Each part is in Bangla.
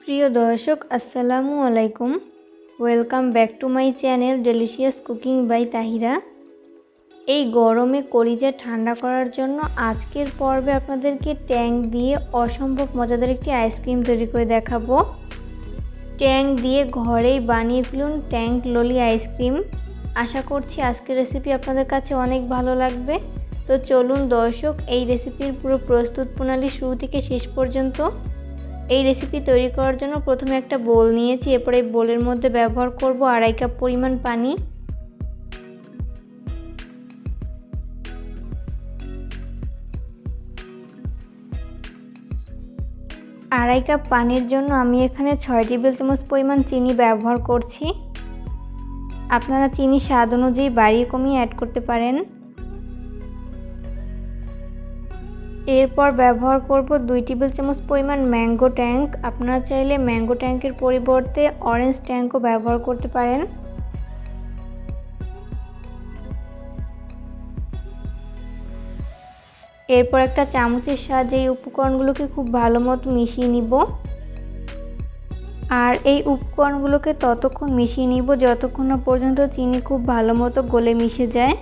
প্রিয় দর্শক আসসালামু আলাইকুম। Welcome back to my channel delicious cooking by Tahira. এই গরমে কলিজা ঠান্ডা করার জন্য আজকের পর্বে আপনাদেরকে ট্যাং দিয়ে অসম্ভব মজাদার একটি আইসক্রিম তৈরি করে দেখাবো। ট্যাং দিয়ে ঘরেই বানিয়ে ফেলুন ট্যাং ললি আইসক্রিম। আশা করছি আজকের রেসিপি আপনাদের কাছে অনেক ভালো লাগবে। তো চলুন দর্শক, এই রেসিপির পুরো প্রস্তুত প্রণালী শুরু থেকে শেষ পর্যন্ত। এই রেসিপি তৈরি করার জন্য প্রথমে একটা বোল নিয়েছি। এরপর এই বোলের মধ্যে ব্যবহার করব 2.5 কাপ পরিমাণ পানি। আড়াই কাপ পানির জন্য আমি এখানে 6 টেবিল চামচ পরিমাণ চিনি ব্যবহার করছি। আপনারা চিনি স্বাদ অনুযায়ী বাড়িয়ে কমিয়ে অ্যাড করতে পারেন। এরপর ব্যবহার করব 2 টেবিল চামচ পরিমাণ ম্যাঙ্গো ট্যাঙ্ক। আপনারা চাইলে ম্যাঙ্গো ট্যাঙ্কের পরিবর্তে অরেঞ্জ ট্যাঙ্কও ব্যবহার করতে পারেন। এরপর একটা চামচের সাহায্যে এই উপকরণগুলোকে খুব ভালো মতো মিশিয়ে নিব। আর এই উপকরণগুলোকে ততক্ষণ মিশিয়ে নিব যতক্ষণ না পর্যন্ত চিনি খুব ভালো মতো গলে মিশে যায়।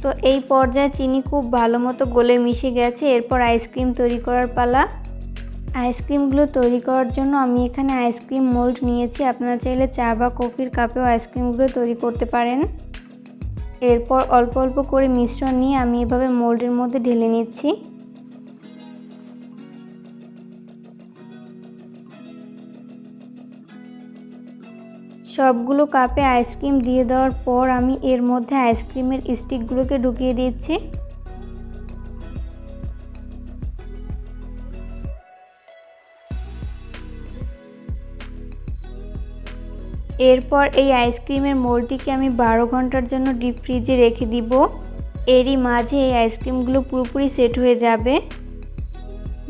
তো এই পর্যায়ে চিনি খুব ভালো মতো গলে মিশে গেছে। এরপর আইসক্রিম তৈরি করার পালা। আইসক্রিমগুলো তৈরি করার জন্য আমি এখানে আইসক্রিম মোল্ড নিয়েছি। আপনারা চাইলে চা বা কফির কাপেও আইসক্রিমগুলো তৈরি করতে পারেন। এরপর অল্প অল্প করে মিশ্রণ নিয়ে আমি এভাবে মোল্ডের মধ্যে ঢেলে নিচ্ছি। সবগুলো কাপে আইসক্রিম দিয়ে দেওয়ার পর আমি এর মধ্যে আইসক্রিমের স্টিকগুলোকে ঢুকিয়ে দিচ্ছি। এরপর এই আইসক্রিমের মোল্ডটিকে আমি 12 ঘন্টার জন্য ডিপ ফ্রিজে রেখে দিব। এরই মাঝে এই আইসক্রিমগুলো পুরোপুরি সেট হয়ে যাবে।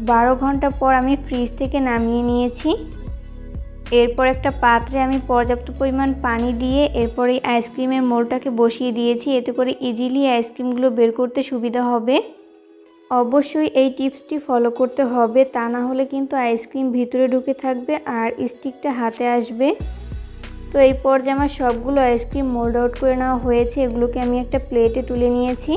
12 ঘন্টা পর আমি ফ্রিজ থেকে নামিয়ে নিয়েছি। এরপর একটা পাত্রে আমি পর্যাপ্ত পরিমাণ পানি দিয়ে এরপর এই আইসক্রিমের মোল্ডটাকে বসিয়ে দিয়েছি। এতে করে ইজিলি আইসক্রিমগুলো বের করতে সুবিধা হবে। অবশ্যই এই টিপসটি ফলো করতে হবে, তা না হলে কিন্তু আইসক্রিম ভিতরে ঢুকে থাকবে আর স্টিকটা হাতে আসবে। তো এই পর্যায়ে আমার সবগুলো আইসক্রিম মোল্ড আউট করে নেওয়া হয়েছে। এগুলোকে আমি একটা প্লেটে তুলে নিয়েছি।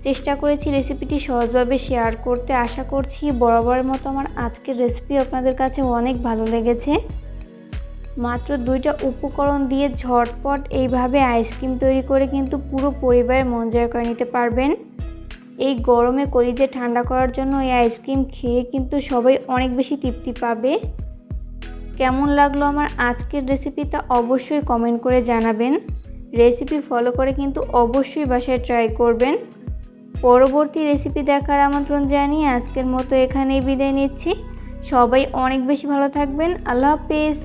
চেষ্টা করেছি রেসিপিটি সহজভাবে শেয়ার করতে। আশা করছি বরাবরের মতো আমার আজকের রেসিপি আপনাদের কাছে অনেক ভালো লেগেছে। মাত্র 2টা উপকরণ দিয়ে ঝটপট এইভাবে আইসক্রিম তৈরি করে কিন্তু পুরো পরিবারের মন জয় করে নিতে পারবেন। এই গরমে কলিজা ঠান্ডা করার জন্য এই আইসক্রিম খেয়ে কিন্তু সবাই অনেক বেশি তৃপ্তি পাবে। কেমন লাগলো আমার আজকের রেসিপিটা অবশ্যই কমেন্ট করে জানাবেন। রেসিপি ফলো করে কিন্তু অবশ্যই বাসায় ট্রাই করবেন। পরবর্তী রেসিপি দেখার আমন্ত্রণ জানিয়ে আজকের মতো এখানেই বিদায় নিচ্ছি। সবাই অনেক বেশি ভালো থাকবেন। আল্লাহ হাফেজ।